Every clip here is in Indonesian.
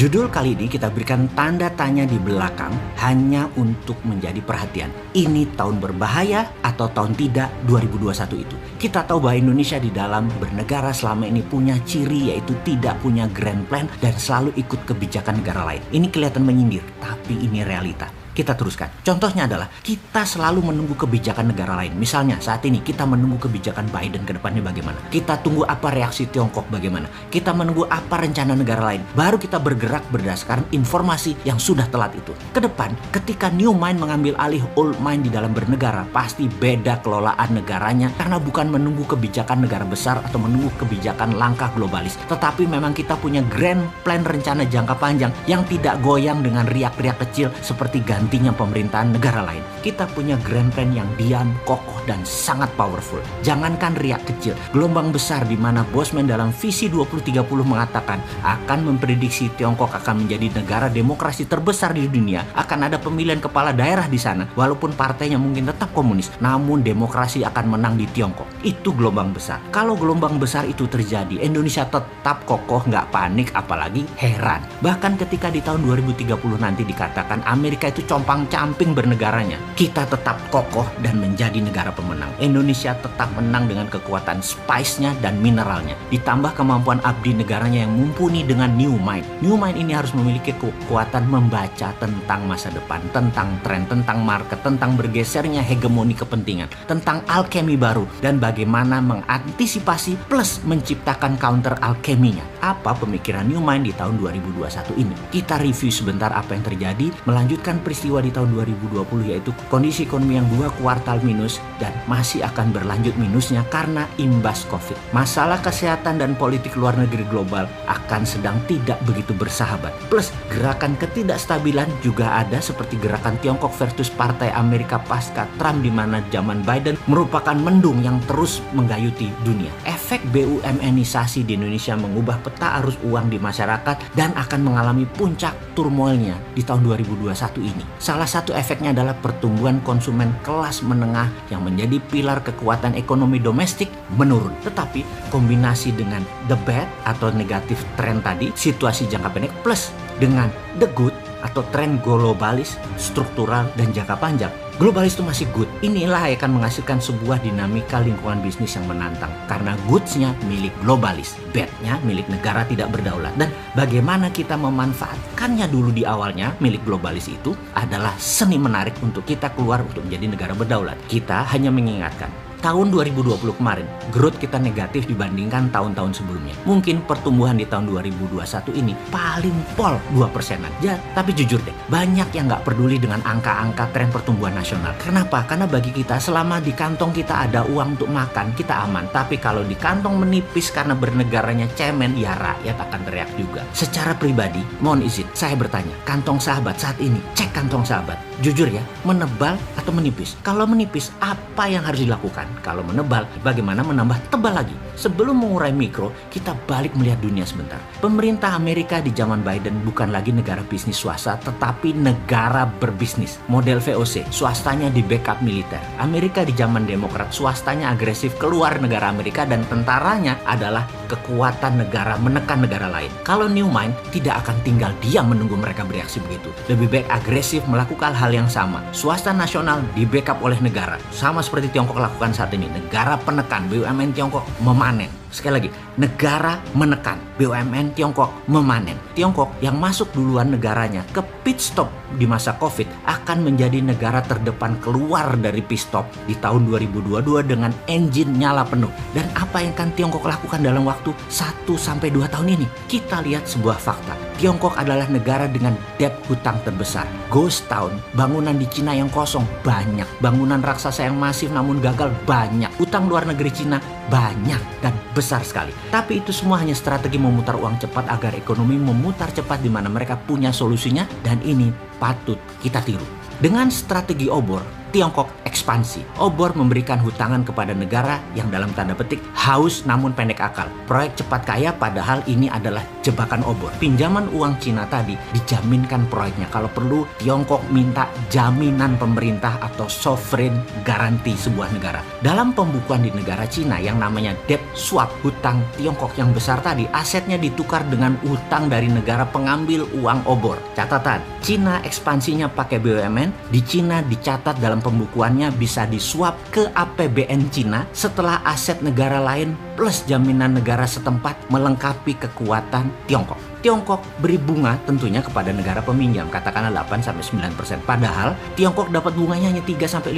Judul kali ini kita berikan tanda tanya di belakang hanya untuk menjadi perhatian. Ini tahun berbahaya atau tahun tidak 2021 itu. Kita tahu bahwa Indonesia di dalam bernegara selama ini punya ciri yaitu tidak punya grand plan dan selalu ikut kebijakan negara lain. Ini kelihatan menyindir, tapi ini realita. Kita teruskan. Contohnya adalah kita selalu menunggu kebijakan negara lain. Misalnya saat ini kita menunggu kebijakan Biden ke depannya bagaimana. Kita tunggu apa reaksi Tiongkok bagaimana. Kita menunggu apa rencana negara lain. Baru kita bergerak berdasarkan informasi yang sudah telat itu. Ke depan ketika new mind mengambil alih old mind di dalam bernegara, pasti beda kelolaan negaranya karena bukan menunggu kebijakan negara besar atau menunggu kebijakan langkah globalis. Tetapi memang kita punya grand plan rencana jangka panjang yang tidak goyang dengan riak-riak kecil seperti gantinya pemerintahan negara lain. Kita punya grand plan yang diam, kokoh, dan sangat powerful. Jangankan riak kecil, gelombang besar di mana Bosman dalam visi 2030 mengatakan akan memprediksi Tiongkok akan menjadi negara demokrasi terbesar di dunia, akan ada pemilihan kepala daerah di sana, walaupun partainya mungkin tetap komunis, namun demokrasi akan menang di Tiongkok. Itu gelombang besar. Kalau gelombang besar itu terjadi, Indonesia tetap kokoh, nggak panik, apalagi heran. Bahkan ketika di tahun 2030 nanti dikatakan Amerika itu compang-camping bernegaranya, kita tetap kokoh dan menjadi negara pemenang. Indonesia tetap menang dengan kekuatan spice-nya dan mineralnya, ditambah kemampuan abdi negaranya yang mumpuni dengan new mind. New mind ini harus memiliki kekuatan membaca tentang masa depan, tentang tren, tentang market, tentang bergesernya hegemoni kepentingan, tentang alkemi baru dan bagaimana mengantisipasi plus menciptakan counter alkeminya. Apa pemikiran new mind di tahun 2021 ini? Kita review sebentar apa yang terjadi, melanjutkan peristiwa di tahun 2020 yaitu kondisi ekonomi yang 2 kuartal minus dan masih akan berlanjut minusnya karena imbas COVID. Masalah kesehatan dan politik luar negeri global akan sedang tidak begitu bersahabat. Plus gerakan ketidakstabilan juga ada seperti gerakan Tiongkok versus Partai Amerika pasca Trump di mana zaman Biden merupakan mendung yang terus menggayuti dunia. Efek BUMN-isasi di Indonesia mengubah peta arus uang di masyarakat dan akan mengalami puncak turmoilnya di tahun 2021 ini. Salah satu efeknya adalah pertumbuhan konsumen kelas menengah yang menjadi pilar kekuatan ekonomi domestik menurun. Tetapi kombinasi dengan the bad atau negatif tren tadi, situasi jangka pendek plus dengan the good atau tren globalis, struktural, dan jangka panjang. Globalis itu masih good. Inilah yang akan menghasilkan sebuah dinamika lingkungan bisnis yang menantang. Karena goods-nya milik globalis, bad-nya milik negara tidak berdaulat. Dan bagaimana kita memanfaatkannya dulu di awalnya milik globalis itu adalah seni menarik untuk kita keluar untuk menjadi negara berdaulat. Kita hanya mengingatkan, tahun 2020 kemarin, growth kita negatif dibandingkan tahun-tahun sebelumnya. Mungkin pertumbuhan di tahun 2021 ini paling pol 2%-an. Ya, tapi jujur deh, banyak yang nggak peduli dengan angka-angka tren pertumbuhan nasional. Kenapa? Karena bagi kita, selama di kantong kita ada uang untuk makan, kita aman. Tapi kalau di kantong menipis karena bernegaranya cemen, ya rakyat akan teriak juga. Secara pribadi, mohon izin, saya bertanya, kantong sahabat saat ini, cek kantong sahabat. Jujur ya, menebal atau menipis? Kalau menipis, apa yang harus dilakukan? Kalau menebal, bagaimana menambah tebal lagi? Sebelum mengurai mikro, kita balik melihat dunia sebentar. Pemerintah Amerika di zaman Biden bukan lagi negara bisnis swasta, tetapi negara berbisnis. Model VOC, swastanya di backup militer. Amerika di zaman Demokrat, swastanya agresif keluar negara Amerika dan tentaranya adalah kekuatan negara menekan negara lain. Kalau New Mind tidak akan tinggal diam menunggu mereka bereaksi begitu. Lebih baik agresif melakukan hal yang sama. Swasta nasional di backup oleh negara. Sama seperti Tiongkok lakukan saat ini. Negara penekan, BUMN Tiongkok memanen. Sekali lagi, negara menekan, BUMN Tiongkok memanen. Tiongkok yang masuk duluan negaranya ke pit stop di masa COVID akan menjadi negara terdepan keluar dari pit stop di tahun 2022 dengan engine nyala penuh. Dan apa yang akan Tiongkok lakukan dalam waktu 1-2 tahun ini? Kita lihat sebuah fakta. Tiongkok adalah negara dengan debt hutang terbesar. Ghost town, bangunan di Cina yang kosong banyak. Bangunan raksasa yang masif namun gagal banyak. Utang luar negeri Cina banyak dan besar sekali. Tapi itu semua hanya strategi memutar uang cepat agar ekonomi memutar cepat di mana mereka punya solusinya dan ini patut kita tiru. Dengan strategi obor, Tiongkok ekspansi. Obor memberikan hutangan kepada negara yang dalam tanda petik haus namun pendek akal. Proyek cepat kaya padahal ini adalah jebakan obor. Pinjaman uang Cina tadi dijaminkan proyeknya. Kalau perlu Tiongkok minta jaminan pemerintah atau sovereign garanti sebuah negara. Dalam pembukuan di negara Cina yang namanya debt swap, hutang Tiongkok yang besar tadi asetnya ditukar dengan utang dari negara pengambil uang obor. Catatan, Cina ekspansinya pakai BUMN. Di Cina dicatat dalam pembukuannya bisa disuap ke APBN Cina setelah aset negara lain plus jaminan negara setempat melengkapi kekuatan Tiongkok. Tiongkok beri bunga tentunya kepada negara peminjam, katakanlah 8-9%. Padahal Tiongkok dapat bunganya hanya 3-5%.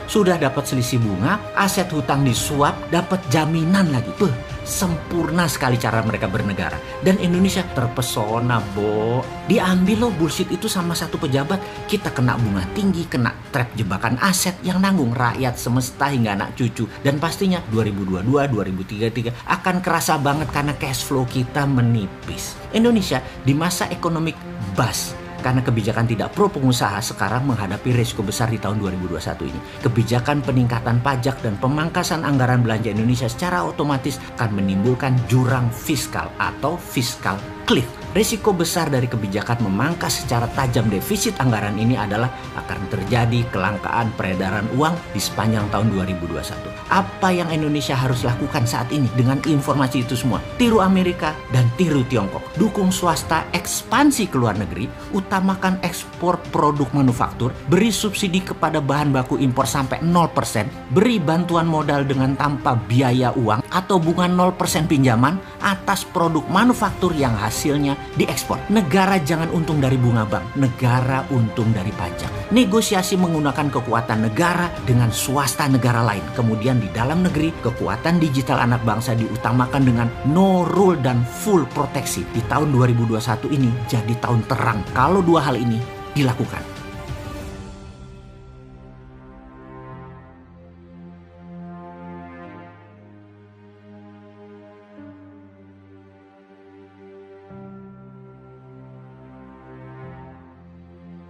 Sudah dapat selisih bunga, aset hutang disuap, dapat jaminan lagi. Sempurna sekali cara mereka bernegara. Dan Indonesia terpesona, Bo. Diambil loh bullshit itu sama satu pejabat. Kita kena bunga tinggi, kena trap jebakan aset yang nanggung rakyat semesta hingga anak cucu. Dan pastinya 2022-2033 akan kerasa banget karena cash flow kita menipis. Indonesia di masa ekonomi bust karena kebijakan tidak pro pengusaha sekarang menghadapi risiko besar di tahun 2021 ini. Kebijakan peningkatan pajak dan pemangkasan anggaran belanja Indonesia secara otomatis akan menimbulkan jurang fiskal atau fiscal cliff. Risiko besar dari kebijakan memangkas secara tajam defisit anggaran ini adalah akan terjadi kelangkaan peredaran uang di sepanjang tahun 2021. Apa yang Indonesia harus lakukan saat ini dengan informasi itu semua? Tiru Amerika dan tiru Tiongkok. Dukung swasta ekspansi ke luar negeri, utamakan ekspor produk manufaktur, beri subsidi kepada bahan baku impor sampai 0%, beri bantuan modal dengan tanpa biaya uang atau bunga 0% pinjaman atas produk manufaktur yang hasilnya diekspor. Negara jangan untung dari bunga bank, negara untung dari pajak. Negosiasi menggunakan kekuatan negara dengan swasta negara lain. Kemudian di dalam negeri, kekuatan digital anak bangsa diutamakan dengan no rule dan full proteksi. Di tahun 2021 ini jadi tahun terang kalau dua hal ini dilakukan.